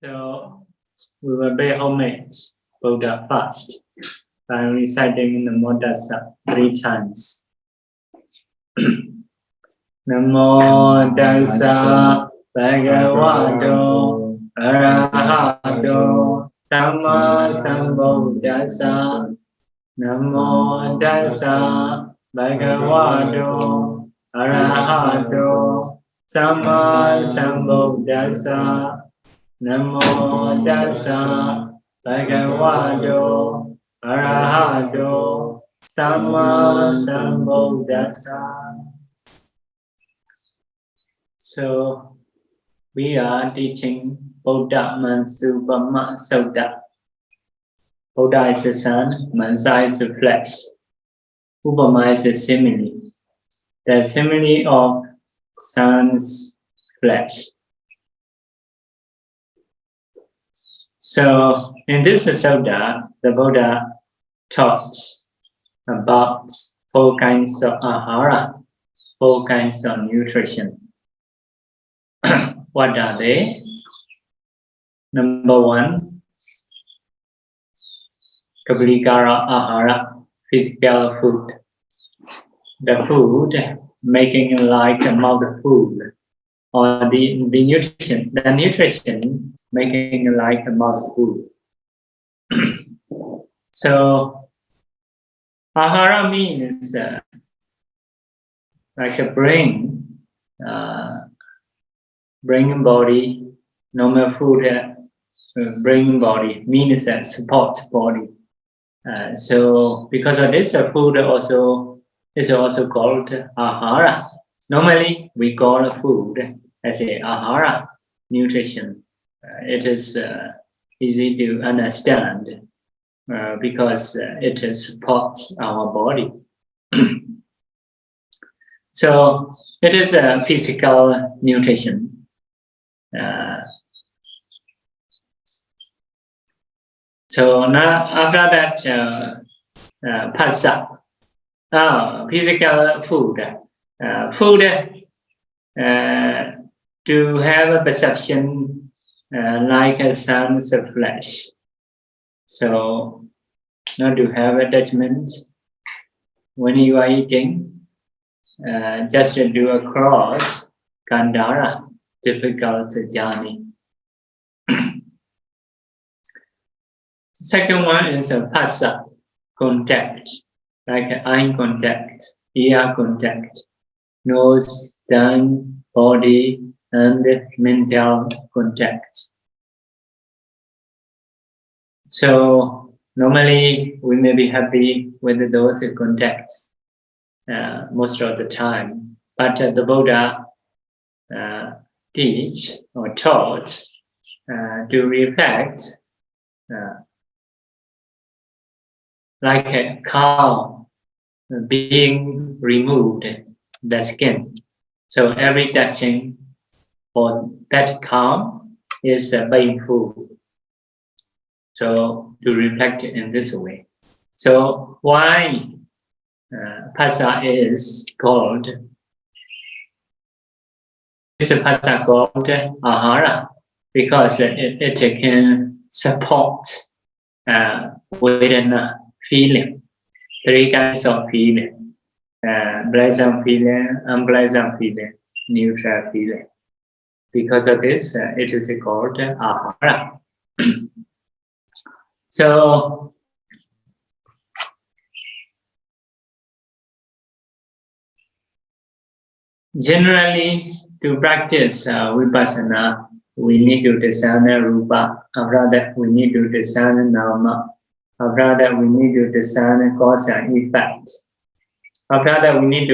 So we will pay homage Buddha first by reciting the Modasa 3 times. Namo Tassa Bhagavato Arahato Dhamma Sambuddhassa. Namo Tassa Bhagavato Arahato Dhamma Sambuddhassa. Namo Tassa Bhagavato Arahato Dhamma Sambuddhassa. So we are teaching Puttamaṃsūpama Sutta. Buddha is the sun, Mansa is the flesh. Upama is the simile. The simile of sun's flesh. So in this sutta, the Buddha taught about 4 kinds of ahara, 4 kinds of nutrition. What are they? Number 1, Kaplikara ahara, physical food. The food making like a mouth food, or the nutrition making like a mouth food. So ahara means like a brain body, normal food, brain body means a support body. So because of this, food is also called ahara. Normally we call food as a ahara, nutrition. It is easy to understand because it supports our body. So it is a physical nutrition. So now after that, phassa, physical food. Food to have a perception like a sun's flesh. So not to have attachment when you are eating, just to do a cross, kandara, difficult journey. Second one is a phassa, contact, like eye contact, ear contact, nose, tongue, body, and mental contact. So normally we may be happy with those contacts most of the time, but the Buddha teach or taught to reflect like a cow being removed the skin. So every touching for that cow is painful. So to reflect it in this way. So why phassa is called ahara? Because it can support vedana, feeling, 3 kinds of feeling, pleasant feeling, unpleasant feeling, neutral feeling. Because of this, it is called ahara. So generally, to practice vipassana, we need to discern rupa. After that, we need to discern nama. After that, we need to discern cause and effect. After that, we need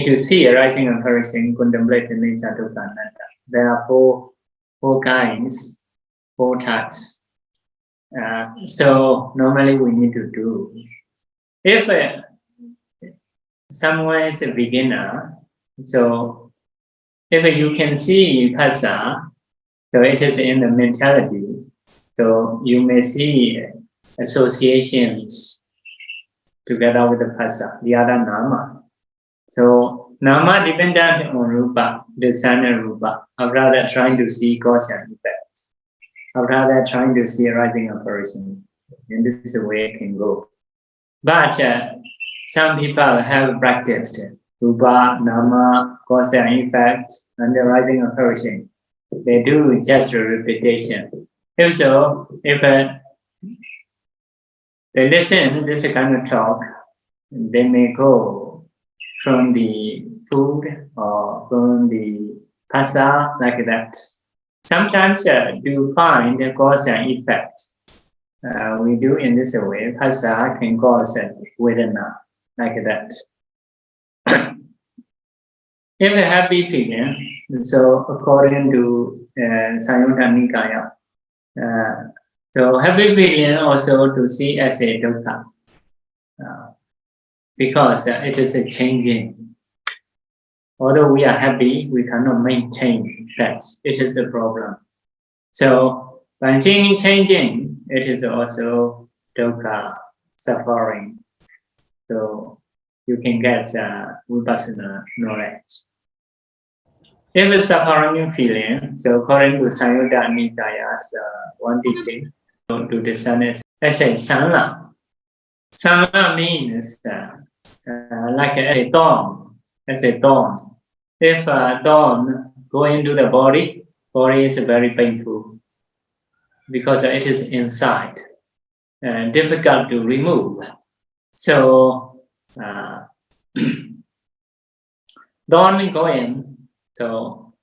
to see arising and perishing, contemplate the nature of dukkha. There are 4 kinds, 4 types. So normally we need to do. If someone is a beginner, so if you can see phassa, so it is in the mentality. So you may see associations together with the phassa, the other nama. So nama dependent on rupa, the sana rupa, or rather trying to see cause and effects. or rather trying to see arising operation. In this way it can go. But some people have practiced Rupa, Nama, cause and effect, and the arising operation. They do just a repetition. If so, if they listen this kind of talk, they may go from the food or from the pasa like that. Sometimes do find the cause and effect. We do in this way. Pasa can cause vedana like that. If a happy feeling, so according to Sayutta Nikaya, so happy feeling also to see as a dukkha, because it is a changing. Although we are happy, we cannot maintain that. It is a problem. So by seeing changing, it is also dukkha, suffering. So you can get vipassana knowledge. If it's suffering feeling, so according to Sayutta Nikaya's one teaching, to discern it as a sanla. Sanla means like a thorn, as a thorn. If a thorn go into the body is very painful because it is inside, difficult to remove. So thorn go in. So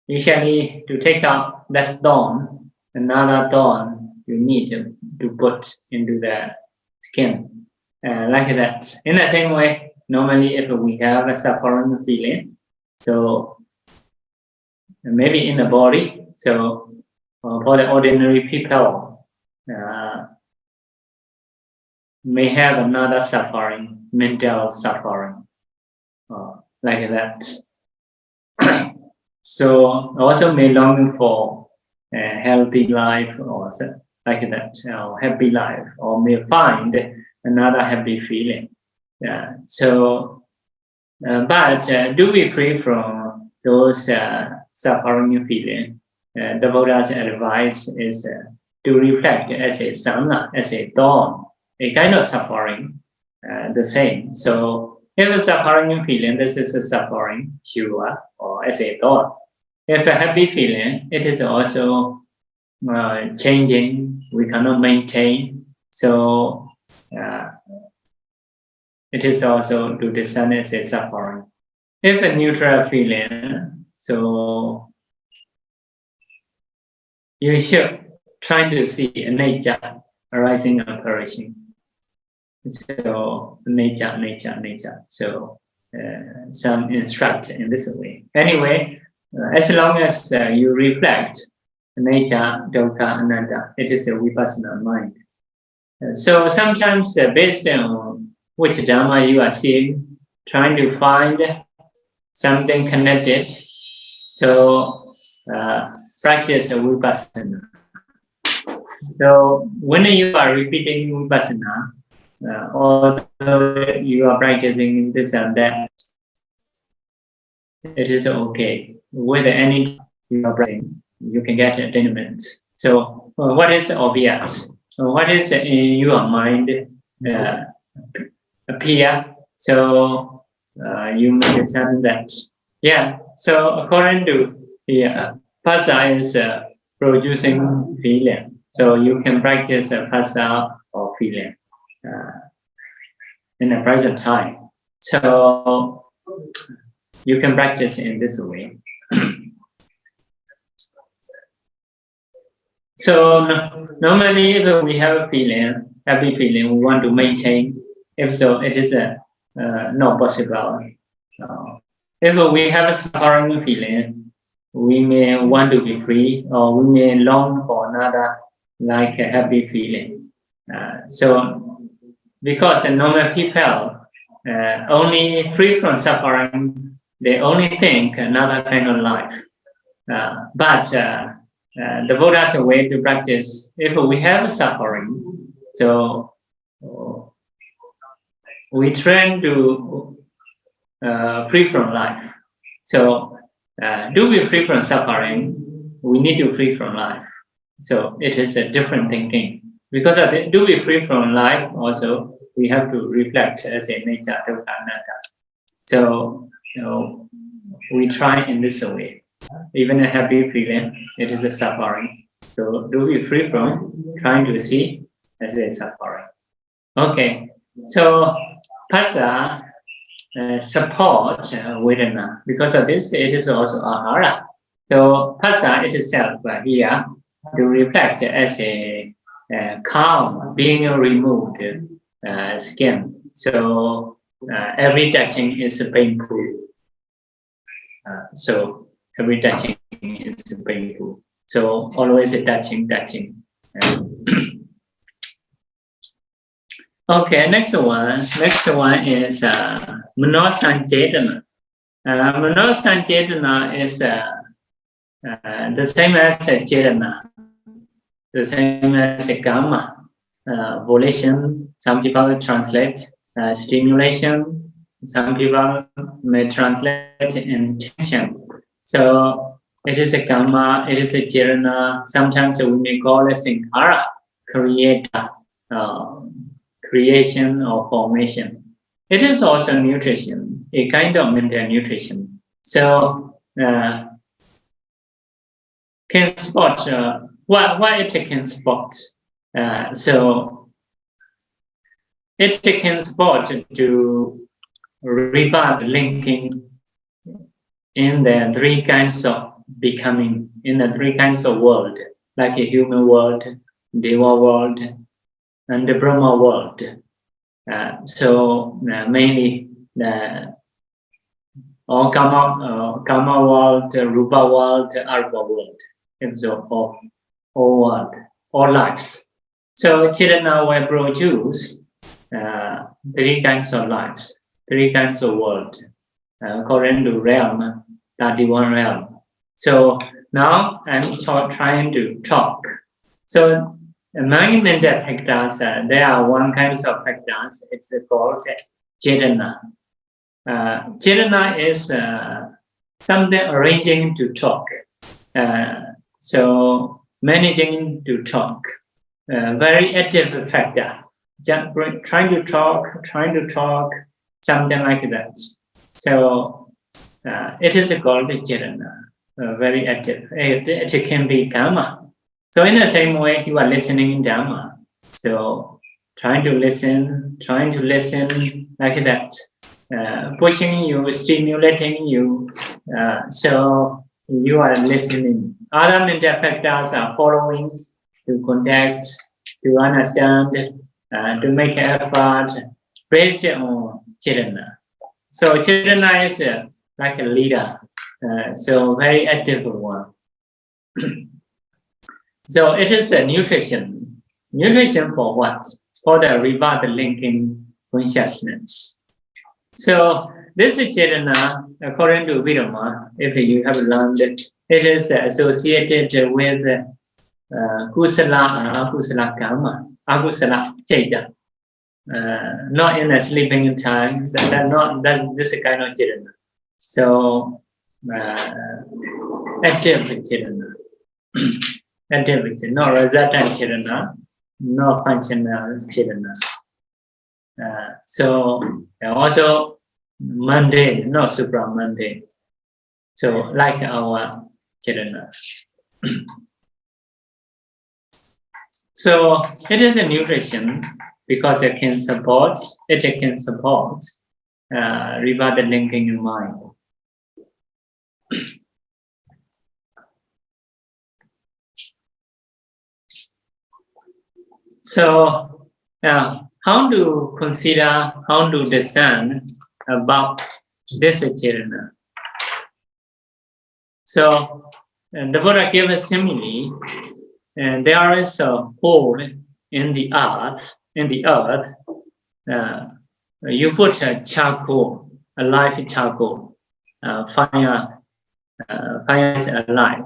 usually to take out that thorn, another thorn you need to put into the skin, like that. In the same way, normally if we have a suffering feeling, so maybe in the body, so for the ordinary people, may have another suffering, mental suffering, like that. So also may long for a healthy life or like that, happy life, or may find another happy feeling. So, but do we free from those suffering feeling? The Buddha's advice is to reflect as a samla, as a thorn, a kind of suffering, the same. So if a suffering feeling, this is a suffering, sure, or as a thought. If a happy feeling, it is also changing, we cannot maintain. So it is also to discern as a suffering. If a neutral feeling, so you should try to see a nature arising operation. So nature. So some instruct in this way. Anyway, as long as you reflect nature, dukkha, anatta, it is a vipassana mind. So sometimes based on which Dhamma you are seeing, trying to find something connected. So practice vipassana. So when you are repeating vipassana, although you are practicing this and that, it is okay. With any you are practicing, you can get attainment. So what is obvious? What is in your mind appear? So you may understand that. Yeah. So according to the phassa is producing feeling. So you can practice phassa or feeling in the present time. So you can practice in this way. So normally if we have a feeling, happy feeling, we want to maintain. If so, it is not possible. If we have a suffering feeling, we may want to be free, or we may long for another like a happy feeling. So because normal people only free from suffering, they only think another kind of life. But the Buddha's way to practice, if we have suffering, so we try to free from life. So do we free from suffering? we need to free from life. So it is a different thinking. Because of it, do we free from life also, we have to reflect as a nature, dukkha, anatta. So, we try in this way. Even a happy feeling, it is a suffering. So do we free from trying to see as a suffering? Okay, so Phassa support Vedana. Because of this, it is also ahara. So Phassa itself here to reflect as a calm, being removed skin. So every touching is painful. So every touching is painful. So always a touching. Okay, next one is Manosanchetana. Manosanchetana is the same as Chetana, the same as Kamma. Volition, some people translate stimulation, some people may translate intention. So it is a Kamma, it is a Chetana, sometimes we may call it Sankhara, creator, creation or formation. It is also nutrition, a kind of mental nutrition. So can spot why it can spot. So it can spot to rebut linking in the three kinds of becoming, in the three kinds of world, like a human world, Deva world, and the Brahma world. So mainly the all Kama world, Rupa world, Arpa world, so all world, all lives. So Chetana will produce three kinds of lives, three kinds of world, according to realm, 31 realm. So now I'm trying to talk. So among mental factors, there are one kind of factors. It's called Chetana. Chetana is something arranging to talk. So managing to talk. Very active factor. Just trying to talk, something like that. So it is called Chetana. Very active. It can be Kamma. So in the same way, you are listening in Dhamma. So trying to listen like that. Pushing you, stimulating you. So you are listening. Other mental factors are following, to contact, to understand, to make effort based on Chetana. So Chetana is like a leader. So very active one. So it is a nutrition. Nutrition for what? For the rebirth linking consciousness. So this is Chetana, according to Vidama, if you have learned it, it is associated with Kusala and Akusala Karma, Akusala Chaita. Not in a sleeping time, that's this kind of Chetana. So active Chetana. Activity, not resultant Chetana, no functional Chetana. So also mundane, not supra mundane. So like our Chetana. So it is a nutrition because it can support rebirth linking in mind. So how to consider, how to discern about this Chetana? So the Buddha gave a simile, and there is a hole in the earth. You put a charcoal, a live charcoal, fire is alive.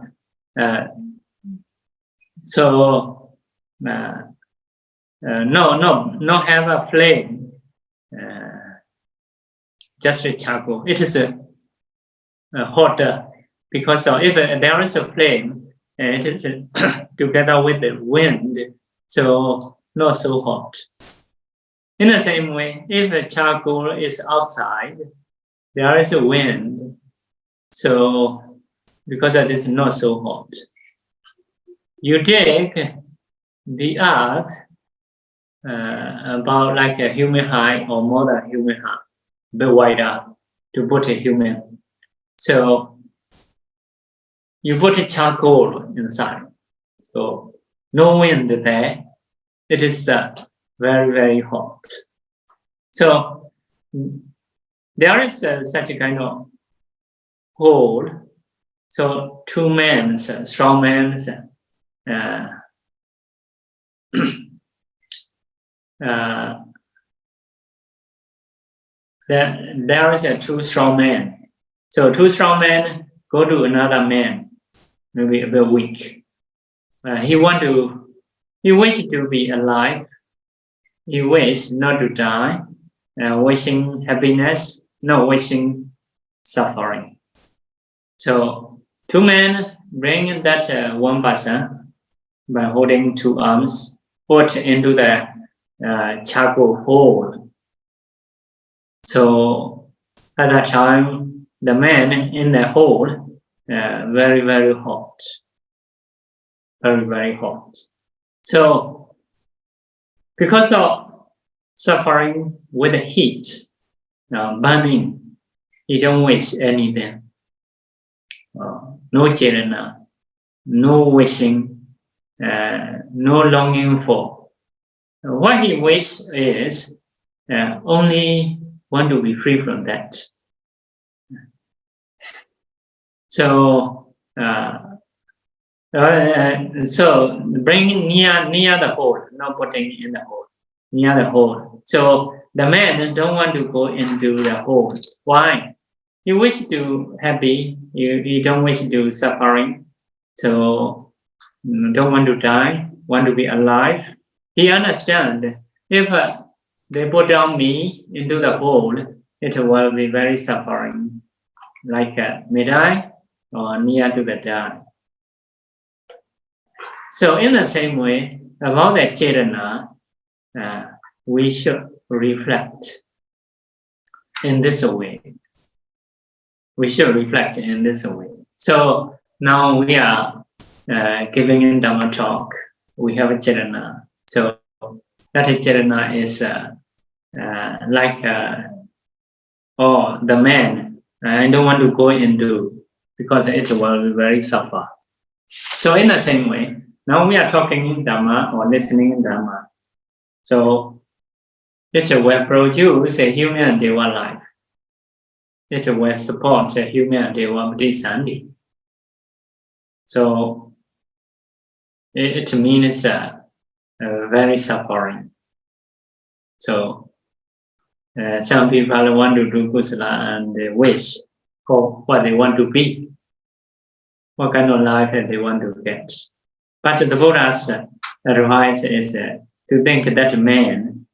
So no have a flame, just a charcoal. It is a hotter, because if there is a flame, and it is together with the wind, so not so hot. In the same way, if the charcoal is outside, there is a wind, so because it is not so hot. You take the earth about like a human height or more than human height, a bit wider, to put a human. So you put a charcoal inside, so no wind there. It is very, very hot. So there is such a kind of hole. So two men, strong men, there is a two strong man. So two strong men go to another man, maybe a bit weak. He wishes to be alive. He wishes not to die, wishing happiness, not wishing suffering. So two men bring that one person by holding two arms, put into the charcoal hole. So at that time, the man in the hole, very, very hot. Very, very hot. So because of suffering with the heat, burning, he don't wish anything. No chetana, no wishing, no longing for. What he wishes is only want to be free from that. So so bringing near the hole, not putting in the hole, near the hole. So the man don't want to go into the hole. Why? He wishes to happy. He don't wish to suffering. So don't want to die. Want to be alive. He understands if they put down me into the hole, it will be very suffering, like may die or near to the die. So in the same way, about the chetana, we should reflect in this way. We should reflect in this way. So now we are giving in Dhamma talk. We have a chetana. So that chetana is like the man. I don't want to go into because it will be very suffer. So in the same way, now we are talking in Dhamma or listening in Dhamma. So it will produce a human and Deva life. It will support a human and Deva Bodhisattva. So it means very suffering. So some people want to do kusala and they wish for what they want to be, what kind of life they want to get. But the Buddha's advice is to think that man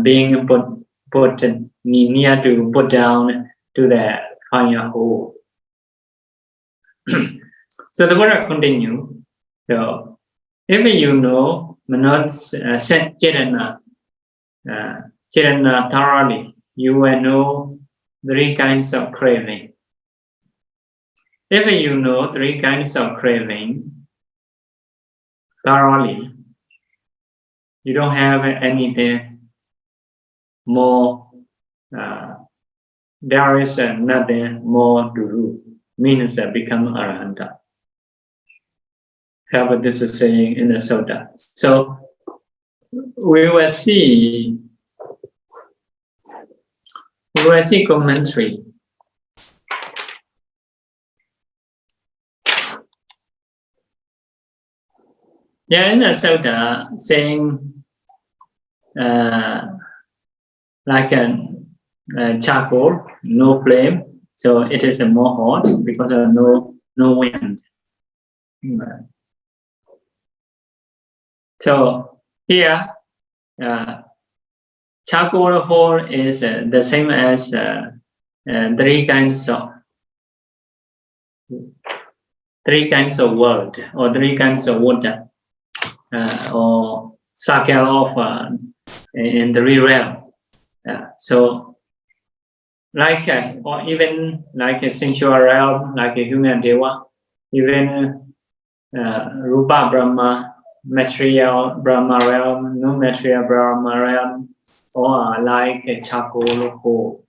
being put near to put down to the fire hole. So the Buddha continue. So if you know chetana thoroughly, you will know three kinds of craving. If you know three kinds of craving thoroughly, you don't have anything more. There is nothing more to do. Means become arahanta. Have this saying in the Sutta. So we will see commentary. Yeah, in the Sutta saying like a charcoal, no flame, so it is more hot because of no wind. So here, charcoal hole is the same as three kinds three kinds of world or three kinds of water or circle of in the realm. So like or even like a sensual realm, like a human deva, even Rupa Brahma, material Brahma realm, no material Brahma realm, or like a charcoal hole,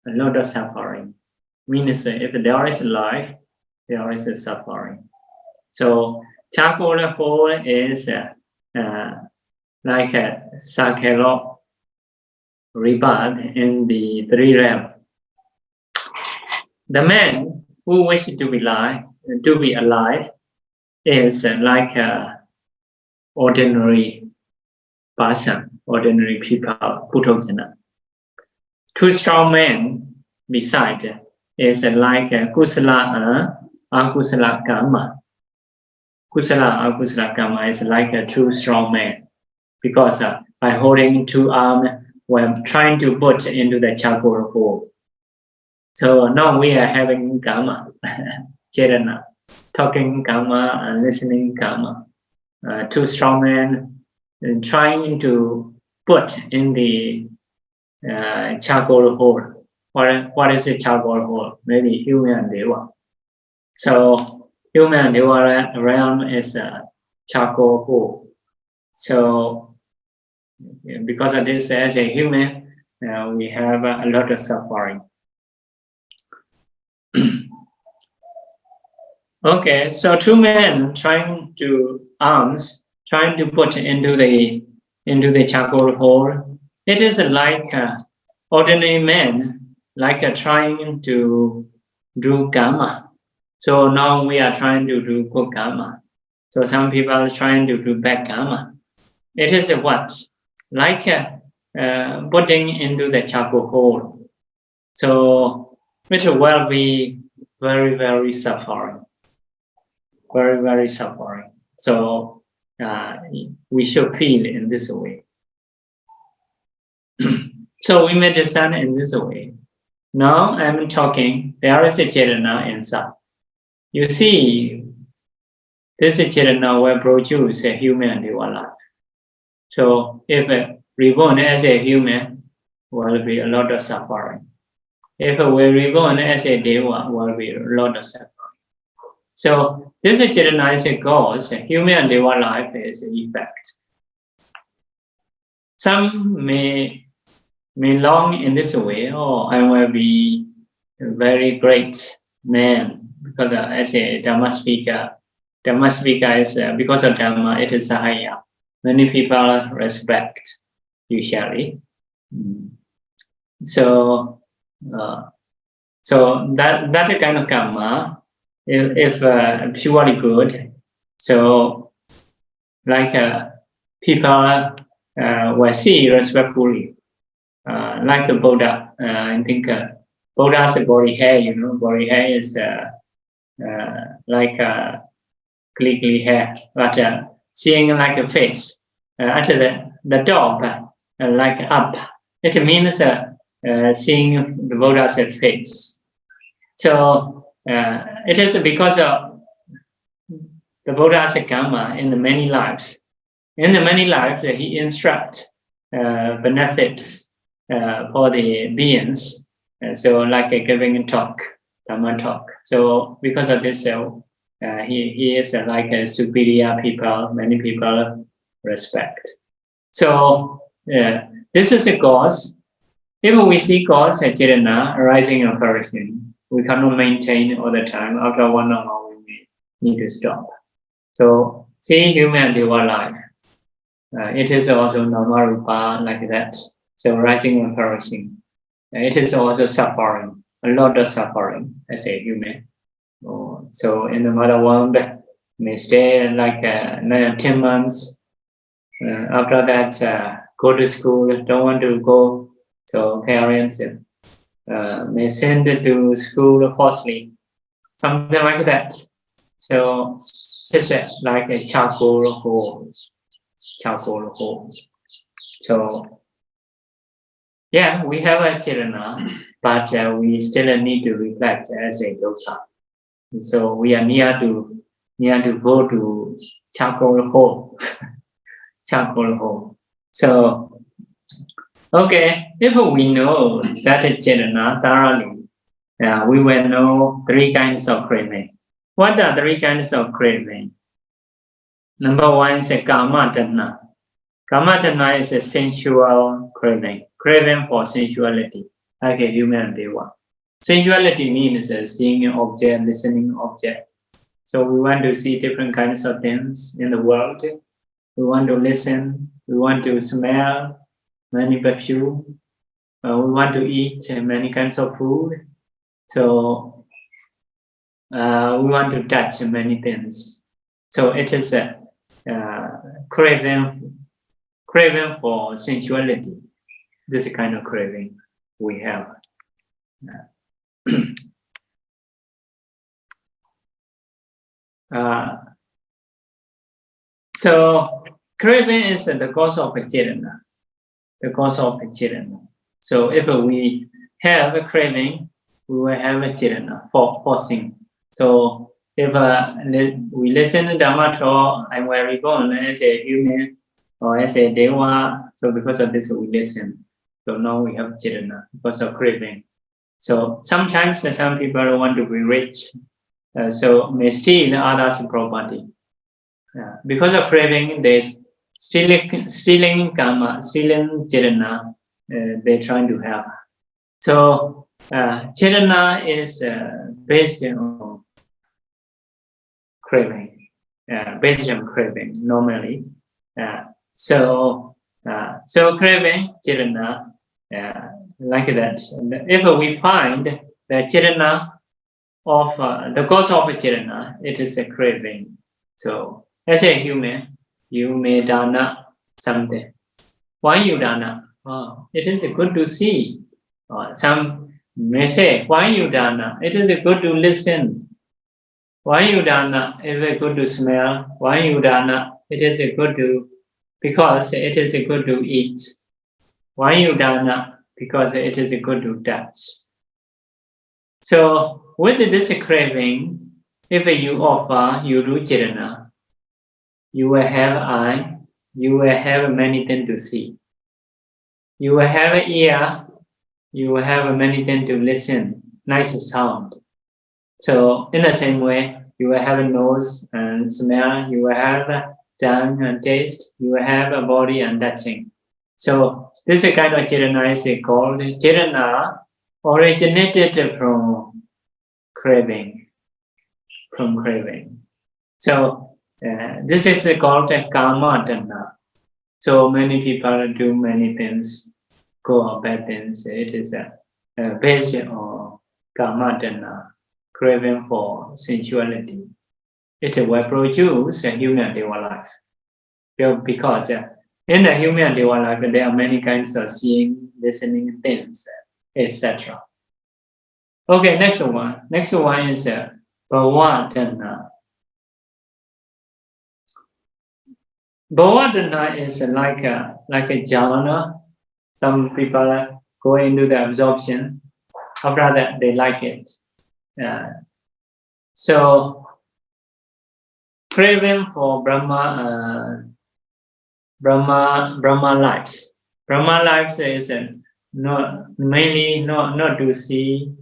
a lot of suffering. Means if there is life, there is a suffering. So charcoal hole is like a circle of rebirth in the three realms. The man who wishes to be alive is like a ordinary person, ordinary people, Puttamaṃsūpama. Two strong men beside is like a kusala akusala karma. Kusala akusala karma is like a true strong man because by holding two arms, we're trying to put into the charcoal hole. So now we are having karma, chetana, talking karma and listening karma. Two strong men trying to put in the charcoal hole. What is a charcoal hole? Maybe human deva. So human deva realm is a charcoal hole. So because of this, as a human, we have a lot of suffering. Okay, so two men trying to put into the charcoal hole. It is like ordinary men, like trying to do karma. So now we are trying to do good karma. So some people are trying to do bad karma. It is what? Like putting into the charcoal hole. So it will be very, very suffering. Very, very suffering. So we should feel in this way. So we may understand in this way. Now I'm talking, there is a chetana inside. You see, this chetana will produce a human deva life. So if reborn as a human, will be a lot of suffering. If we reborn as a deva, will be a lot of suffering. So this chetana is a cause, human and deva life is an effect. Some may long in this way, I will be a very great man, because as a Dhamma speaker is, because of Dhamma, it is Sahaya. Many people respect, usually. So that kind of karma, if purely good, so like people will see respectfully, like the Buddha. I think Buddha's body hair, body hair is like clickly hair, but seeing like a face, actually the dog like up, it means seeing the Buddha's face. So it is because of the Buddha's karma in the many lives. In the many lives, he instructs benefits for the beings. So like giving a talk, Dhamma talk. So because of this, he is like a superior people, many people respect. So this is a cause. If we see cause chetana arising and flourishing, we cannot maintain all the time. After 1 hour, we need to stop. So see human deva life. It is also nama rupa like that. So rising and flourishing. It is also suffering, a lot of suffering as a human. So in the mother womb, may stay like 10 months. After that, go to school, don't want to go. So parents may send to school falsely, something like that. So it's like a charcoal hole. So yeah, we have a chetana, but we still need to reflect as a dukkha. So we are near to go to charcoal hole. Charcoal hole. So, okay, if we know that Chetana thoroughly, we will know three kinds of craving. What are three kinds of craving? Number one is a Kama Dhamma. Kama Dhamma is a sensual craving, craving for sensuality, like a human being. Sensuality means seeing an object, listening object. So we want to see different kinds of things in the world. We want to listen. We want to smell many perfume. We want to eat many kinds of food. So we want to touch many things. So it is a craving for sensuality. This is a kind of craving we have. So craving is the cause of Chetana. The cause of Chetana. So if we have a craving, we will have a Chetana for forcing. So if we listen to Dhamma talk, I'm very born as a human or as a Deva. So because of this, we listen. So now we have Chetana because of craving. So sometimes some people want to be rich, so may steal others' property. Because of craving, there's stealing karma, stealing Chetana, they're trying to have. So Chetana is based on craving, normally. So craving Chetana, like that. If we find the Chetana of the cause of Chetana, it is a craving. So as a human, you may dana something. Why you dana? Oh, it is good to see. Some may say, why you dana? It is good to listen. Why you dana? It is good to smell. Why you dana? It is good to, because it is good to eat. Why you dana? Because it is good to touch. So with this craving, if you offer, you do Chetana, you will have eye, you will have many things to see. You will have an ear, you will have many things to listen, nice sound. So in the same way, you will have a nose and smell, you will have a tongue and taste, you will have a body and touching. So this kind of Chetana is called Chetana, originated from craving. So this is called a Kama Dhamma. So many people do many things, go on bad things. It is based on Kama Dhamma, craving for sensuality. It will produce a human Deva life. Because in the human Deva life, there are many kinds of seeing, listening things, etc. Okay, next one. Next one is Bhavadana. Bhavadana is like a jhana. Some people go into the absorption. After that, they like it. So craving for Brahma lives. Brahma lives is not to see,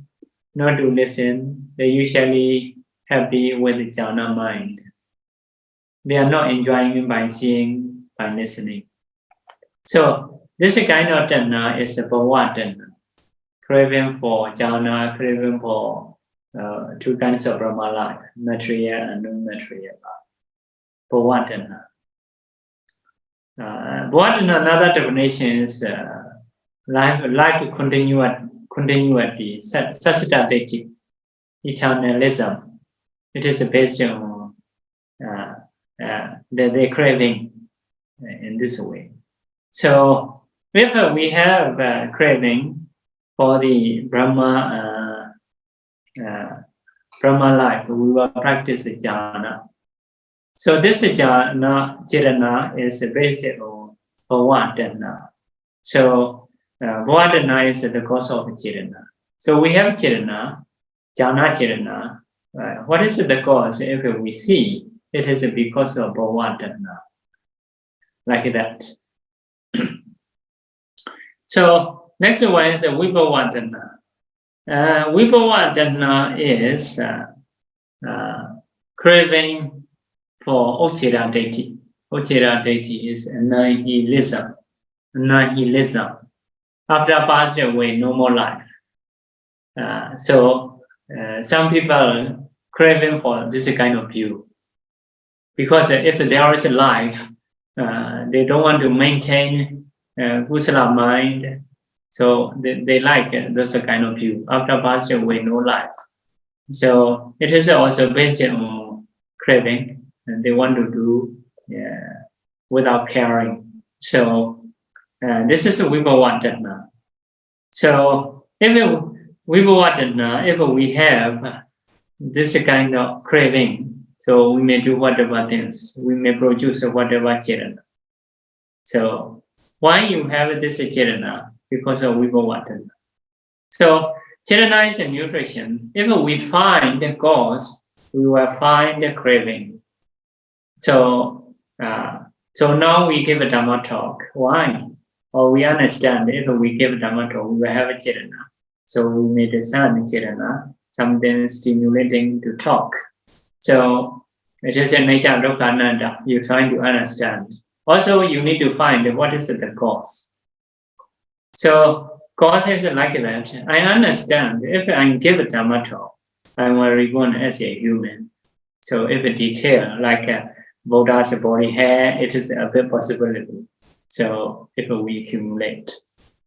not to listen. They usually happy with the jhana mind. They are not enjoying by seeing, by listening. So this kind of dhamma is a bhavadana, craving for jhana, craving for two kinds of Brahma life, material and non-material life. Bhavadana. Bhavadana, another definition is life continuity, sasadadeti, eternalism. It is based on the craving in this way. So if we have craving for the Brahma life, we will practice jhana. So this jhana is based on bhavadana. So bhavadana is the cause of jhana. So we have jhana, What is the cause? If we see, it is because of bhavadana, like that. So next one is vibhavadana. Vibhavadana is craving for Ochira deity. Ochira deity is nihilism. Nihilism. After passed away, no more life. So some people craving for this kind of view, because if there is a life, they don't want to maintain kusala mind, so they like those kind of view. After passing away, no life. So it is also based on craving, and they want to do without caring. So this is a vibhavadana. So if we have this kind of craving, so we may do whatever things, we may produce whatever chirana. So why you have this chirana? Because of vibhavadana. So chirana is a nutrition. If we find the cause, we will find the craving. So now we give a Dhamma talk. Why? Or we understand if we give a Dhamma talk, we will have a chirana. So we may discern chirana, something stimulating to talk. So it is a nature of Ananda. You're trying to understand. Also, you need to find what is the cause. So cause is like that. I understand if I give a Dhamma talk, I will reborn as a human. So if a detail like Buddha's body hair, it is a big possibility. So if we accumulate,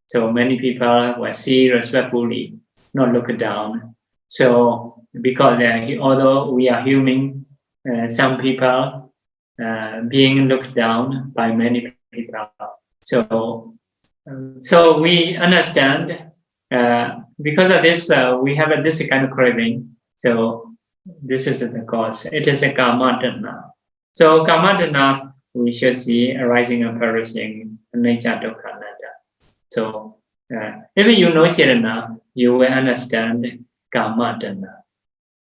so many people will see respectfully, not look down. So because although we are human, some people being looked down by many people. So we understand because of this, we have this kind of craving. So this is the cause. It is a karma dana. So karma dana, we should see arising and perishing nature of Ananda. So if you know chirana, you will understand karma dana.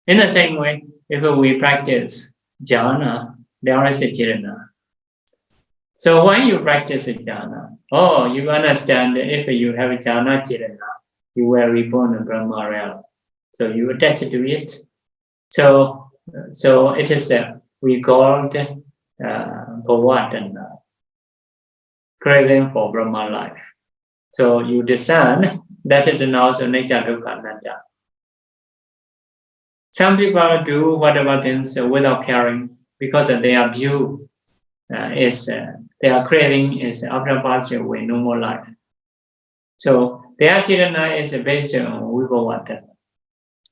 In the same way, if we practice jhana, there is a chirana. So when you practice jhana, you understand if you have jhana chirana, you will reborn in Brahma realm. So you attach to it. So it is we called bhavadana, craving for Brahma life. So you discern that it is also nature of Ananda. Some people do whatever things without caring because their view is their craving is after passing away, no more life. So their chirana is based on vibhavadana.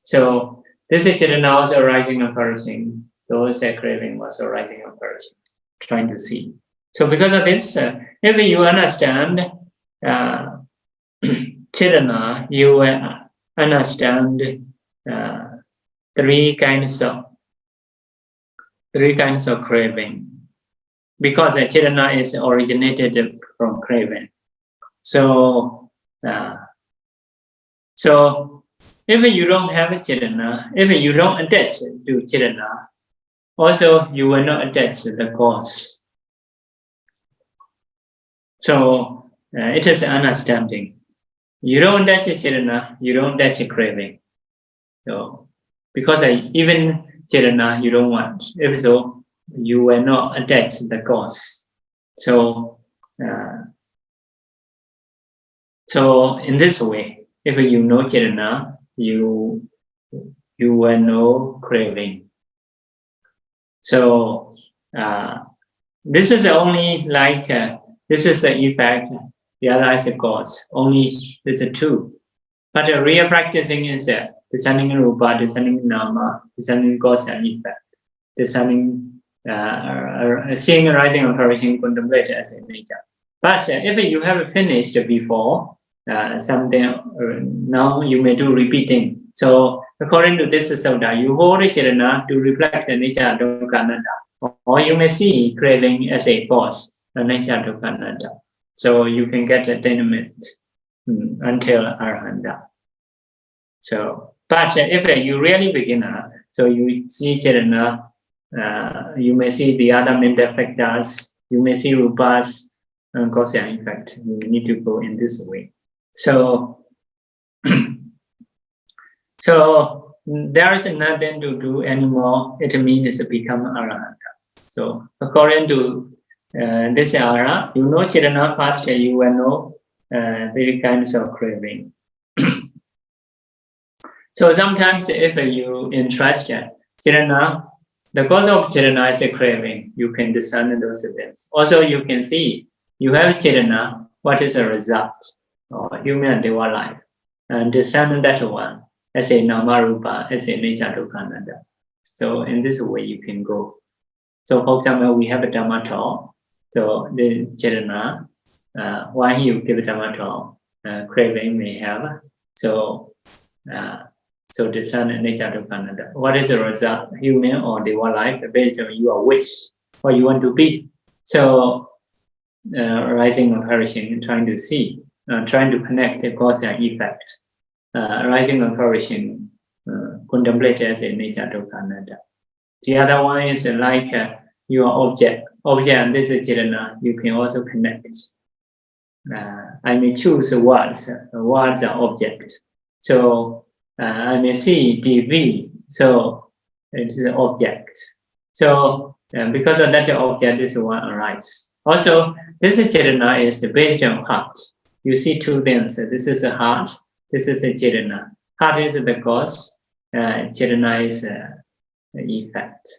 So this is chirana also rising and perishing. Those craving also rising and perishing. Trying to see. So because of this, if you understand chirana, you will understand three kinds of craving. Because chirana is originated from craving. So if you don't have a chirana, if you don't attach to chirana, also you will not attach to the cause. So it is understanding. You don't attach chirana, you don't attach craving. So because even chirana you don't want. If so, you will not attach the cause. So in this way, if you know chirana, you will know craving. So this is only like this is the effect, the other is the cause. Only this is two. But real practicing is discerning rupa, discerning nama, discerning cause and effect, discerning seeing arising and perishing, contemplate as a nature. But if you have finished before something, now you may do repeating. So according to this Sutta, you hold chirana to reflect the nature of Ananda, or you may see craving as a cause, the nature of Ananda. So you can get attainment until Arahanta. So, but if you really beginner, So you see Chetana, you may see the other mental factors, you may see rupas, cause and effect. You need to go in this way. So, so there is nothing to do anymore. It means it's become arahanta. So according to this ara, you know Chetana first, you will know very kinds of craving. So sometimes if you interested Chetana, the cause of Chetana is a craving. You can discern those events. Also, you can see you have Chetana. What is the result of human and deva life? And discern that one as a nama rupa, as a nature dukkha. So in this way you can go. So for example, we have a Dhamma talk. So the Chetana, why you give a Dhamma talk, craving may have. So discern nature dukkha. What is the result, human or deva life, based on your wish, what you want to be? So rising or perishing, trying to see, trying to connect the cause and effect. Rising or perishing, contemplate as a nature dukkha. The other one is like your object. And this is Chetana. You can also connect. I may choose words. Words are object. So I may see TV. So it's an object. So because of that object, this one arises. Also, this Chetana is based on heart. You see two things. This is a heart. This is a Chetana. Heart is the cause. Chetana is the effect.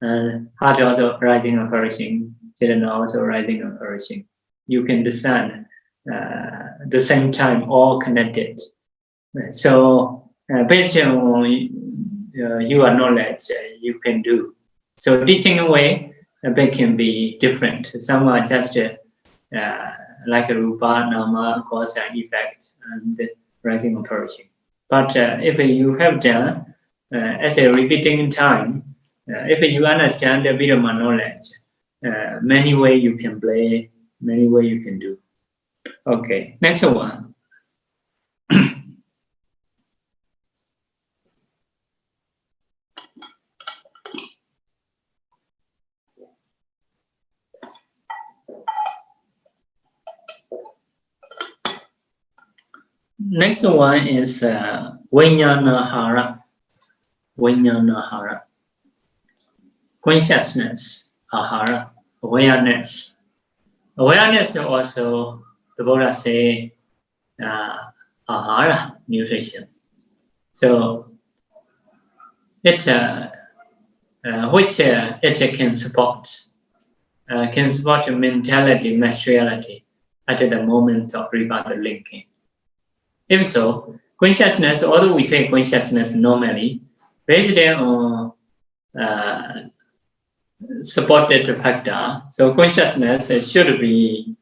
Heart also rising and perishing. Chetana also rising and perishing. You can discern the same time, all connected. So based on your knowledge, you can do. So teaching way, they can be different. Some are just like a rupa, nama, cause and effect, and rising and perishing. But if you have done as a repeating time, if you understand a bit of knowledge, many ways you can play, many ways you can do. Okay, next one. Next one is Vijnanahara. Vijnanahara. Consciousness, ahara, awareness. Awareness also, the Buddha say, ahara, nutrition. So it which it can support mentality, materiality at the moment of rebirth linking. If so, consciousness, although we say consciousness normally, based on supported factor, so consciousness should be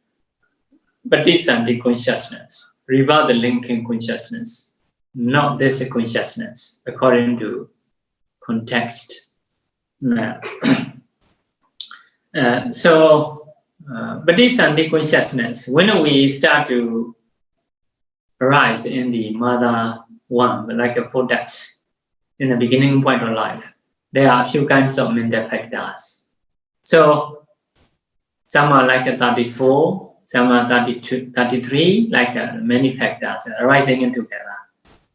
Patisandhi consciousness, rebirth linking consciousness, not this consciousness, according to context. So, Patisandhi consciousness, when we start to arise in the mother one, like a vortex, in the beginning point of life, there are a few kinds of mental factors. So, some are like a 34, some are 32, 33, like many factors arising in together.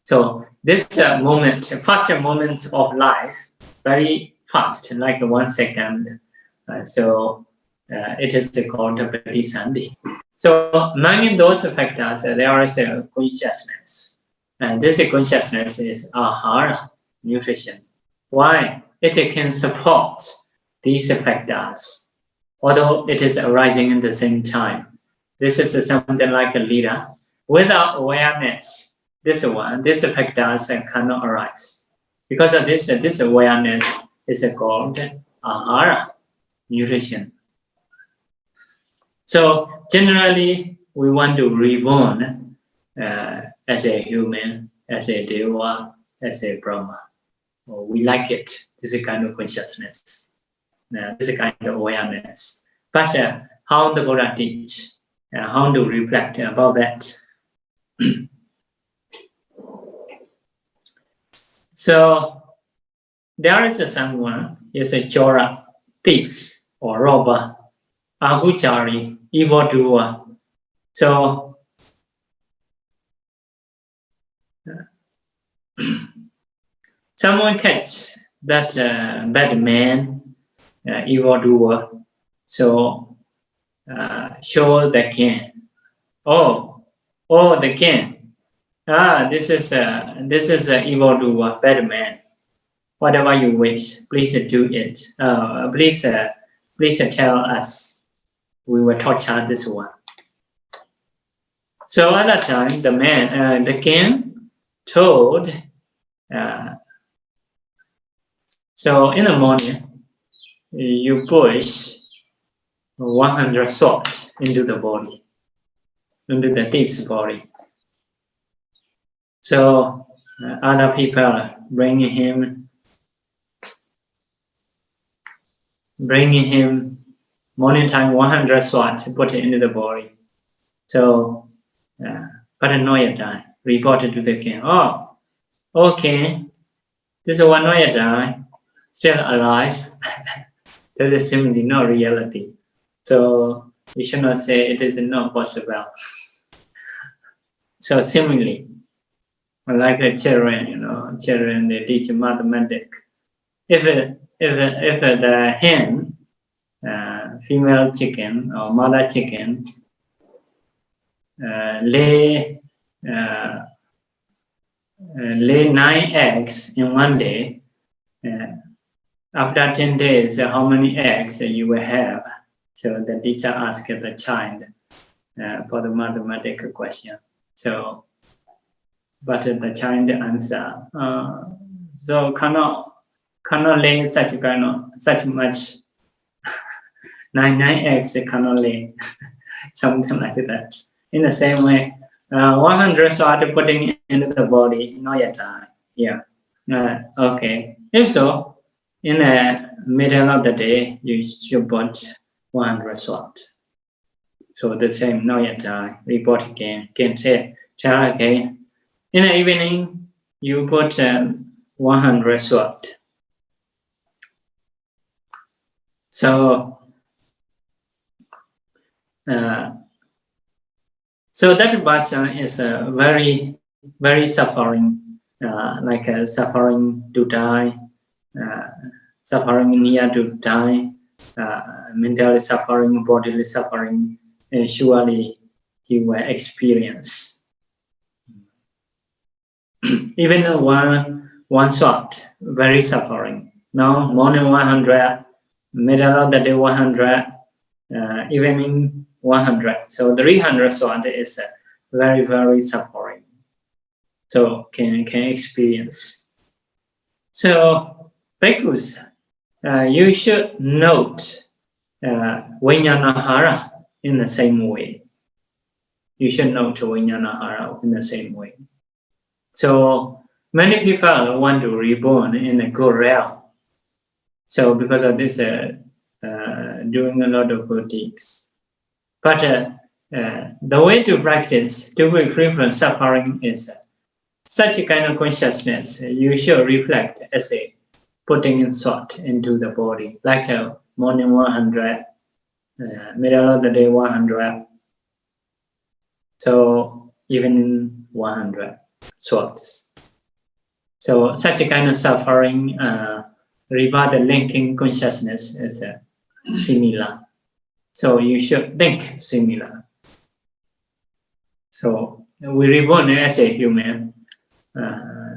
So, this moment, first moment of life, very fast, like 1 second. It is called Patisandhi. So, among those factors, there is a consciousness. And this consciousness is ahara, nutrition. Why? It can support these factors, although it is arising at the same time. This is something like a leader. Without awareness, these factors cannot arise. Because of this awareness is called ahara, nutrition. So generally, we want to reborn as a human, as a deva, as a Brahma. We like it. This is a kind of consciousness. This is a kind of awareness. But how the Buddha teach, how to reflect about that. So there is someone is a chora, thieves or robber, aguchari, evildoer. So someone catch that bad man, evildoer. So show the king. Oh, the king. This is an evildoer, bad man. Whatever you wish, please do it. Please tell us. We will torture this one. So at that time, the king told. So in the morning, you push 100 swords into the body, into the thief's body. So other people bringing him morning time 100 swords to put it into the body. So Paranoia died, reported to the king. Oh, okay, this one Noya died, still alive. That is simply not reality. So we should not say it is not possible. So similarly, like a children, children they teach mathematics. If the hen, female chicken or mother chicken, lay 9 eggs in one day, after 10 days, how many eggs you will have? So the teacher asked the child for the mathematical question. So, but the child answer, so cannot lay such much 9 eggs cannot lay, something like that. In the same way, 100 started putting into the body, not yet time. Yeah. Okay. If so, in the middle of the day, you should put 100 swords. So the same, not yet time. Report again. Can say, tell again. In the evening, you put 100 swords. So that person is very, very suffering, like suffering to die, suffering near to die, mentally suffering, bodily suffering. Surely he will experience. Even one shot, very suffering. Now morning 100, middle of the day 100, evening 100. So 300 shot is very, very suffering. So can experience. So bhikkhus, you should note Vijnanahara in the same way. You should note Vijnanahara in the same way. So many people want to reborn in a good realm. So because of this, doing a lot of good deeds. But the way to practice to be free from suffering is such a kind of consciousness. You should reflect as a putting in thought into the body, like a morning 100, middle of the day 100. So even 100 thoughts. So such a kind of suffering, rebirth linking consciousness is similar. So you should think similar. So we reborn as a human.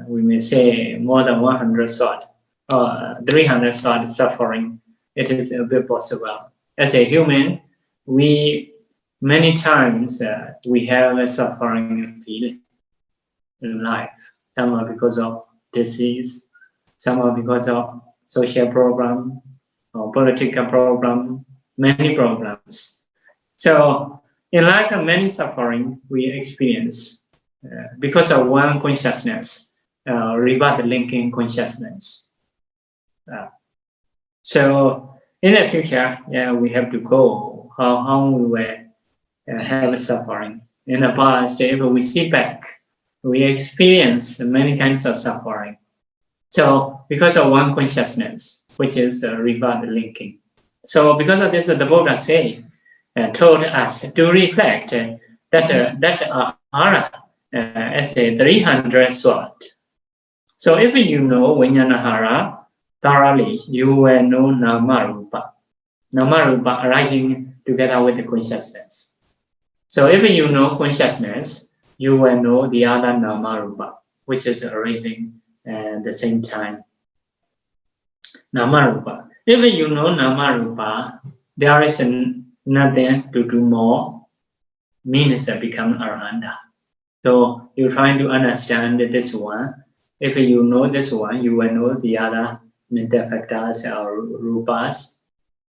We may say more than 100 thought or 300 thought suffering. It is a bit possible. As a human, we many times we have a suffering feeling in life. Some are because of disease, some are because of social program or political program, many problems. So in life, many suffering we experience because of one consciousness, rebirth linking consciousness. So in the future, we have to go how we will have suffering. In the past, if we see back, we experience many kinds of suffering. So because of one consciousness, which is rebirth linking. So because of this, the Buddha told us to reflect that ahara as a 300 sword. So if you know Vinyanahara thoroughly, you will know Nama-rupa. Nama-rupa arising together with the consciousness. So if you know consciousness, you will know the other Nama-rupa, which is arising at the same time. Nama-rupa. If you know Nama-rupa, there is nothing to do more, means become Arahanta. So you're trying to understand this one. If you know this one, you will know the other mental factors or rupas,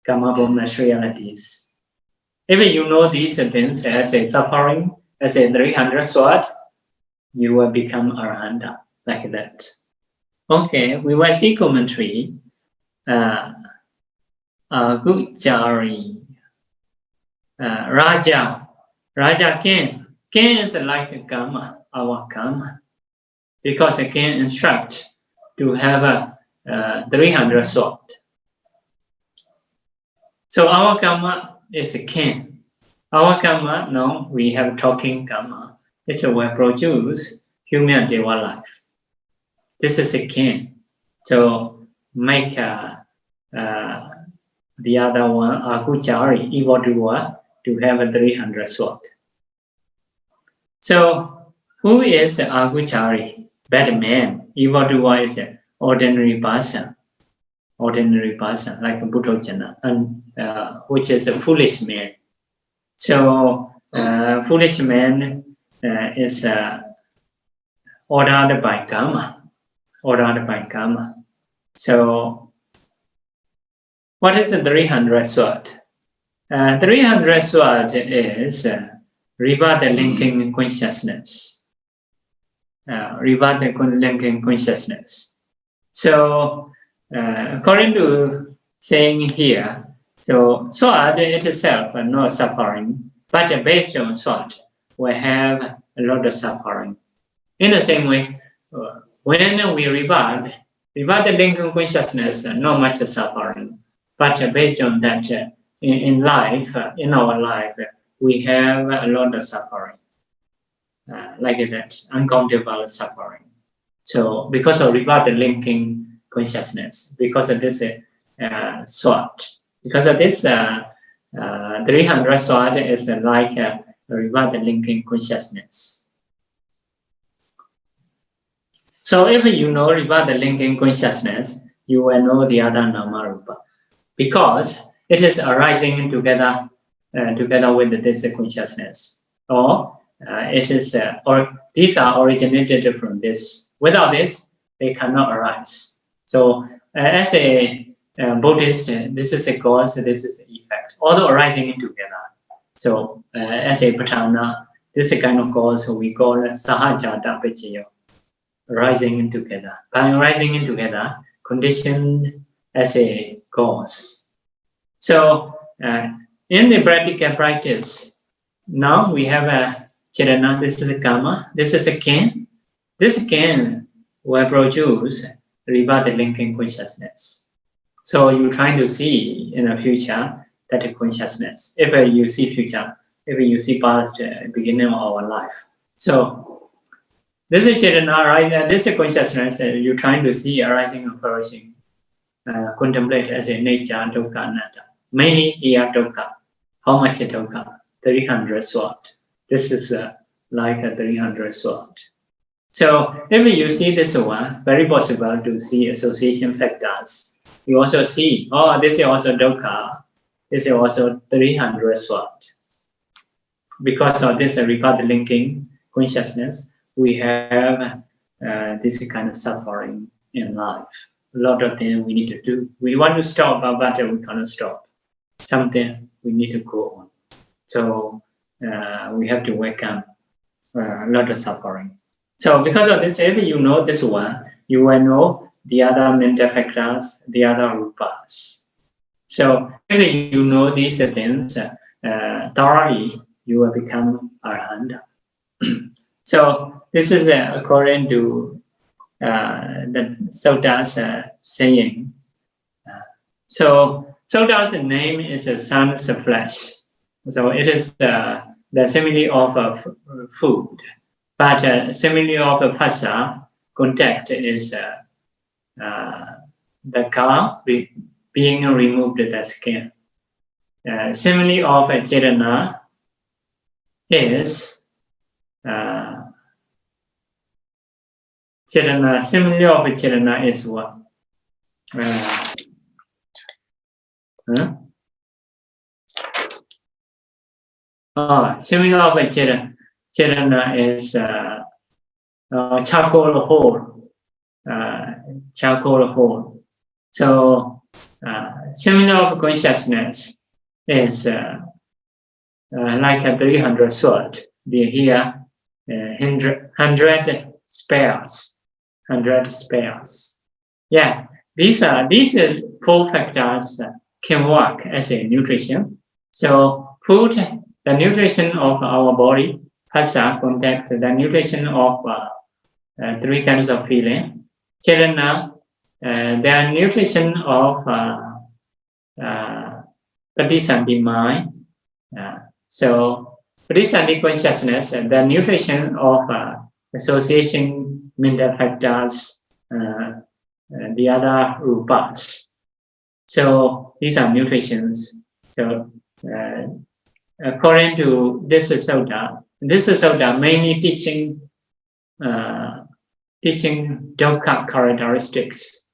kama materialities. If you know these things as a suffering, as a 300 sword, you will become Arahanta, like that. Okay, we will see commentary. Gujari, Raja King. King is like a karma, our karma. Because I can instruct to have a 300 sword. So our karma is a king. Our karma, now we have talking karma. It will produce human deva life. This is a king. So make the other one, Agujari, evil doer, to have a 300 sword. So who is Agujari? Bad man. Evil doer is an ordinary person. Ordinary person, like a Buddha, and which is a foolish man. So foolish man is ordered by karma. Ordered by karma. So what is the 300 sword? 300 sword is rebirth linking consciousness. Rebirth linking consciousness. So according to saying here, so sword itself no suffering, but based on sword we have a lot of suffering. In the same way, when we rebirth linking consciousness, not much suffering, but based on that, in life, in our life, we have a lot of suffering, like that, uncountable suffering. So because of rebirth linking consciousness, because of this sword, because of this 300 sword is like a rebirth linking consciousness. So if you know rebirth linking consciousness, you will know the other Nama-rupa, because it is arising together with this consciousness, or it is or these are originated from this. Without this, they cannot arise. So as a Buddhist, this is a cause, this is the effect, although arising together. So as a Pratana, this is a kind of cause we call Sahajata Pachayo, rising together. By rising together, conditioned as a cause. So in the practical practice, now we have a Chirana, this is a karma, this is a kin. This kin will produce rebirth linking consciousness. So you're trying to see in the future that consciousness. If you see future, if you see past, beginning of our life. So this is Chirana, right? This is consciousness you're trying to see arising and flourishing. Contemplate as a nature, dukkha, anatta. Mainly here dukkha. How much dukkha? 300 sword. This is like a 300 sword. So if you see this one, very possible to see association factors. You also see, oh, this is also dukkha. This is also 300 sword. Because of this rebirth linking consciousness, we have this kind of suffering in life. A lot of things we need to do. We want to stop, but we cannot stop. Something we need to go on. So we have to welcome a lot of suffering. So because of this, if you know this one, you will know the other mental factors, the other rupas. So if you know these things thoroughly, you will become Arahanta. So this is according to the Sutta's saying. So Sutta's name is a sun's flesh. So it is the simile of food, but simile of phassa, contact, is the car being removed the skin. Simile of Chetana is Chetana. Simile of Chetana is what? Simile of Chetana is charcoal hole. So simile of consciousness is like a 300 sword. Here 100 spares. Yeah, these 4 factors can work as a nutrition. So food, the nutrition of our body, phassa, contact, the nutrition of 3 kinds of feeling. Chetana, the nutrition of Patisandhi mind. So Patisandhi consciousness, the nutrition of association, mental factors, the other rupas. So these are nutritions. So according to this Sutta mainly teaching dukkha characteristics.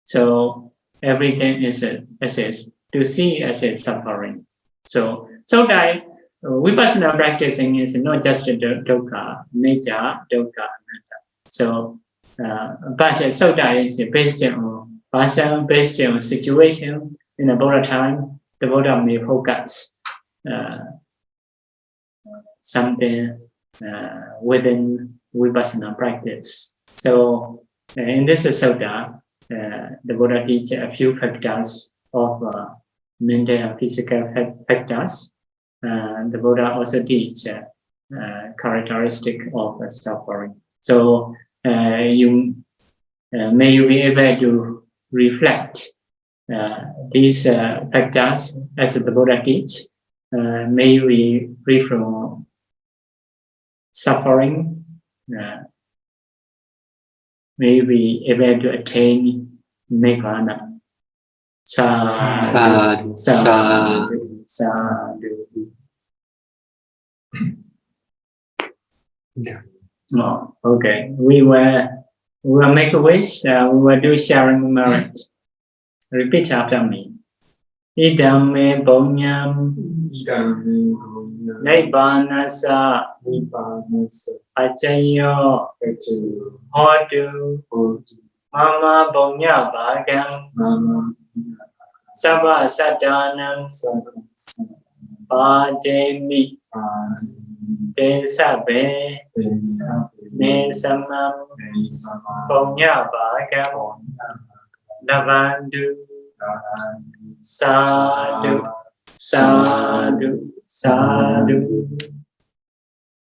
So everything is to see as a suffering. So Sutta, vipassana practicing is not just dukkha, nature, dukkha, anatta. So, but Sutta is based on person, based on situation. In the Buddha time, the Buddha may focus something within vipassana practice. So in this Sutta, the Buddha teaches a few factors of mental and physical factors. The Buddha also teaches characteristic of suffering. So you may be able to reflect these factors as the Buddha teaches. May we free from suffering. May we able to attain Nibbana. Sadhu, sadhu, sadhu. Oh, okay. We will make a wish. We will do sharing merit. Repeat after me. Idam me bonyam. Nibbanasa. Achayo. Hodu. Mama bonya bhagam. Sabha sadanam. Pajemi. Pesabe. Nesamam. Bonya bhagam. Navandu. Sadhu, sadhu, sadhu.